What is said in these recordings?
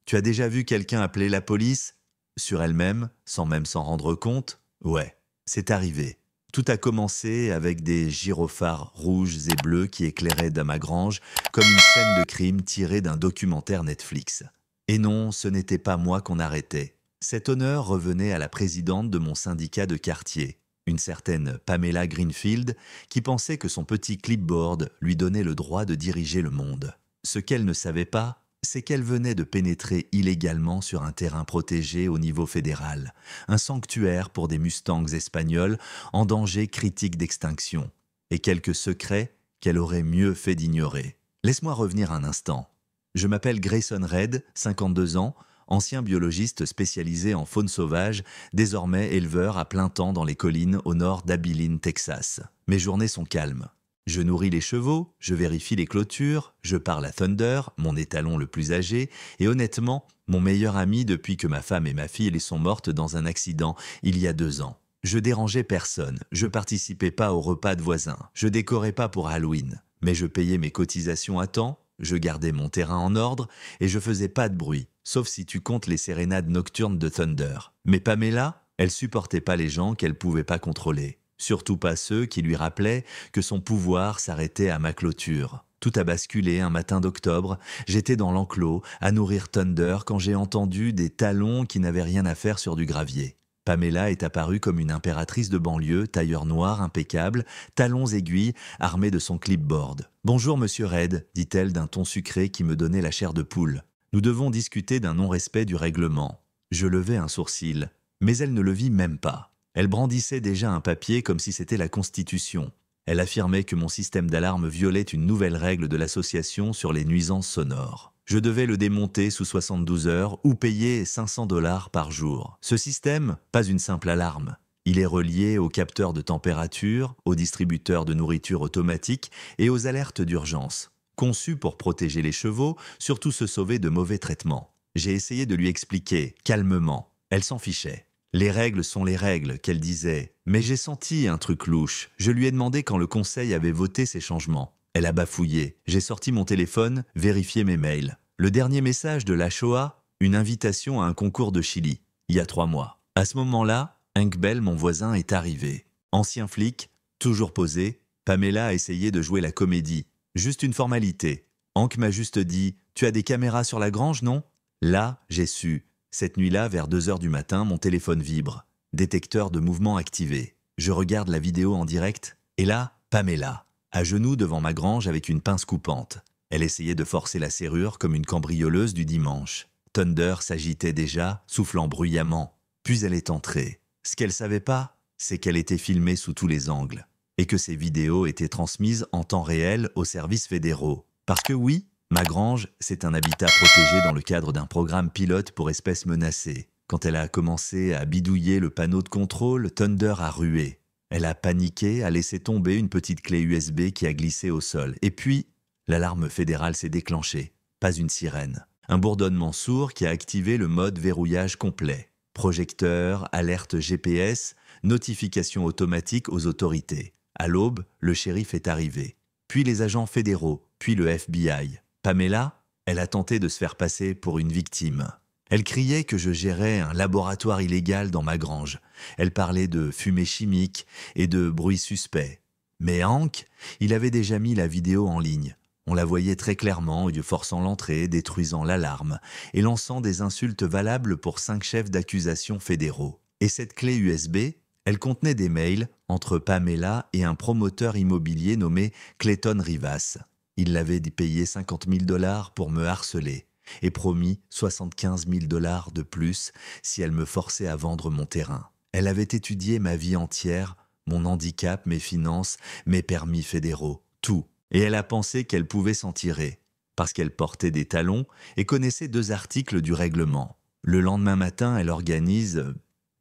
Tu as déjà vu quelqu'un appeler la police? Sur elle-même, sans même s'en rendre compte? Ouais, c'est arrivé. Tout a commencé avec des gyrophares rouges et bleus qui éclairaient dans ma grange comme une scène de crime tirée d'un documentaire Netflix. Et non, ce n'était pas moi qu'on arrêtait. Cet honneur revenait à la présidente de mon syndicat de quartier, une certaine Pamela Greenfield, qui pensait que son petit clipboard lui donnait le droit de diriger le monde. Ce qu'elle ne savait pas, c'est qu'elle venait de pénétrer illégalement sur un terrain protégé au niveau fédéral, un sanctuaire pour des mustangs espagnols en danger critique d'extinction, et quelques secrets qu'elle aurait mieux fait d'ignorer. Laisse-moi revenir un instant. Je m'appelle Grayson Reed, 52 ans, ancien biologiste spécialisé en faune sauvage, désormais éleveur à plein temps dans les collines au nord d'Abilene, Texas. Mes journées sont calmes. Je nourris les chevaux, je vérifie les clôtures, je parle à Thunder, mon étalon le plus âgé, et honnêtement, mon meilleur ami depuis que ma femme et ma fille sont mortes dans un accident il y a 2 ans. Je dérangeais personne, je participais pas aux repas de voisins, je décorais pas pour Halloween, mais je payais mes cotisations à temps, je gardais mon terrain en ordre et je faisais pas de bruit, sauf si tu comptes les sérénades nocturnes de Thunder. Mais Pamela, elle supportait pas les gens qu'elle pouvait pas contrôler. Surtout pas ceux qui lui rappelaient que son pouvoir s'arrêtait à ma clôture. Tout a basculé un matin d'octobre, j'étais dans l'enclos, à nourrir Thunder quand j'ai entendu des talons qui n'avaient rien à faire sur du gravier. Pamela est apparue comme une impératrice de banlieue, tailleur noir impeccable, talons aiguilles, armée de son clipboard. « Bonjour, monsieur Reed », dit-elle d'un ton sucré qui me donnait la chair de poule. « Nous devons discuter d'un non-respect du règlement. » Je levai un sourcil, mais elle ne le vit même pas. Elle brandissait déjà un papier comme si c'était la Constitution. Elle affirmait que mon système d'alarme violait une nouvelle règle de l'association sur les nuisances sonores. Je devais le démonter sous 72 heures ou payer 500 $ par jour. Ce système, pas une simple alarme. Il est relié aux capteurs de température, aux distributeurs de nourriture automatique et aux alertes d'urgence. Conçu pour protéger les chevaux, surtout se sauver de mauvais traitements. J'ai essayé de lui expliquer, calmement. Elle s'en fichait. Les règles sont les règles, qu'elle disait. Mais j'ai senti un truc louche. Je lui ai demandé quand le conseil avait voté ces changements. Elle a bafouillé. J'ai sorti mon téléphone, vérifié mes mails. Le dernier message de la Shoah, une invitation à un concours de Chili, il y a 3 mois. À ce moment-là, Hank Bell, mon voisin, est arrivé. Ancien flic, toujours posé, Pamela a essayé de jouer la comédie. Juste une formalité. Hank m'a juste dit « Tu as des caméras sur la grange, non ?» Là, j'ai su. Cette nuit-là, vers 2 heures du matin, mon téléphone vibre. Détecteur de mouvement activé. Je regarde la vidéo en direct, et là, Pamela, à genoux devant ma grange avec une pince coupante. Elle essayait de forcer la serrure comme une cambrioleuse du dimanche. Thunder s'agitait déjà, soufflant bruyamment. Puis elle est entrée. Ce qu'elle savait pas, c'est qu'elle était filmée sous tous les angles. Et que ces vidéos étaient transmises en temps réel aux services fédéraux. Parce que oui, ma grange, c'est un habitat protégé dans le cadre d'un programme pilote pour espèces menacées. Quand elle a commencé à bidouiller le panneau de contrôle, Thunder a rué. Elle a paniqué, a laissé tomber une petite clé USB qui a glissé au sol. Et puis, l'alarme fédérale s'est déclenchée. Pas une sirène. Un bourdonnement sourd qui a activé le mode verrouillage complet. Projecteur, alerte GPS, notification automatique aux autorités. À l'aube, le shérif est arrivé. Puis les agents fédéraux, puis le FBI. Pamela, elle a tenté de se faire passer pour une victime. Elle criait que je gérais un laboratoire illégal dans ma grange. Elle parlait de fumée chimique et de bruit suspect. Mais Hank, il avait déjà mis la vidéo en ligne. On la voyait très clairement, forçant l'entrée, détruisant l'alarme et lançant des insultes valables pour 5 chefs d'accusation fédéraux. Et cette clé USB, elle contenait des mails entre Pamela et un promoteur immobilier nommé Clayton Rivas. Il l'avait payé 50 000 $ pour me harceler et promis 75 000 $ de plus si elle me forçait à vendre mon terrain. Elle avait étudié ma vie entière, mon handicap, mes finances, mes permis fédéraux, tout. Et elle a pensé qu'elle pouvait s'en tirer, parce qu'elle portait des talons et connaissait 2 articles du règlement. Le lendemain matin, elle organise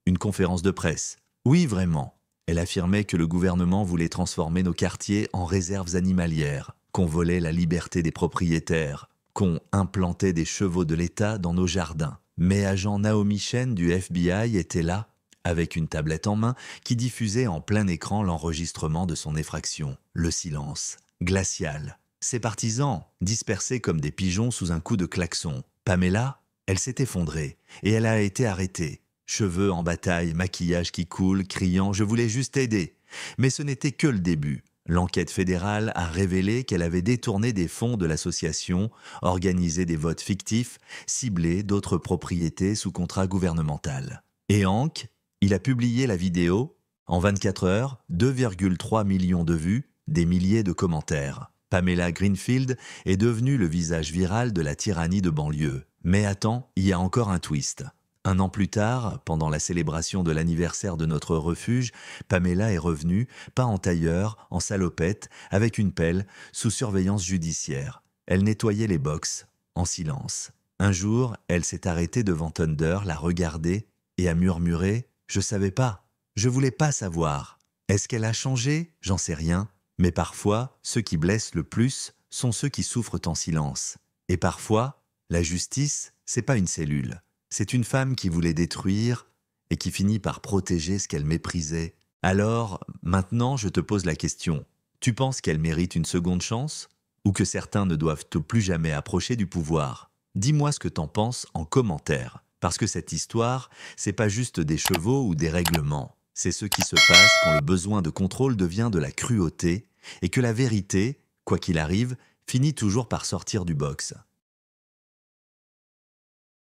une conférence de presse. Oui, vraiment. Elle affirmait que le gouvernement voulait transformer nos quartiers en réserves animalières, qu'on volait la liberté des propriétaires, qu'on implantait des chevaux de l'État dans nos jardins. Mais agent Naomi Shen du FBI était là, avec une tablette en main qui diffusait en plein écran l'enregistrement de son effraction. Le silence. Glacial. Ses partisans, dispersés comme des pigeons sous un coup de klaxon. Pamela, Elle s'est effondrée et elle a été arrêtée. Cheveux en bataille, maquillage qui coule, criant « Je voulais juste aider ». Mais ce n'était que le début. L'enquête fédérale a révélé qu'elle avait détourné des fonds de l'association, organisé des votes fictifs, ciblé d'autres propriétés sous contrat gouvernemental. Et Hank, il a publié la vidéo. En 24 heures, 2,3 millions de vues, des milliers de commentaires. Pamela Greenfield est devenue le visage viral de la tyrannie de banlieue. Mais attends, il y a encore un twist. Un an plus tard, pendant la célébration de l'anniversaire de notre refuge, Pamela est revenue, pas en tailleur, en salopette, avec une pelle, sous surveillance judiciaire. Elle nettoyait les box, en silence. Un jour, elle s'est arrêtée devant Thunder, l'a regardé et a murmuré « Je savais pas, je voulais pas savoir ». Est-ce qu'elle a changé? J'en sais rien. Mais parfois, ceux qui blessent le plus sont ceux qui souffrent en silence. Et parfois, la justice, c'est pas une cellule. C'est une femme qui voulait détruire et qui finit par protéger ce qu'elle méprisait. Alors, maintenant, je te pose la question. Tu penses qu'elle mérite une seconde chance? Ou que certains ne doivent plus jamais approcher du pouvoir? Dis-moi ce que t'en penses en commentaire. Parce que cette histoire, c'est pas juste des chevaux ou des règlements. C'est ce qui se passe quand le besoin de contrôle devient de la cruauté et que la vérité, quoi qu'il arrive, finit toujours par sortir du box.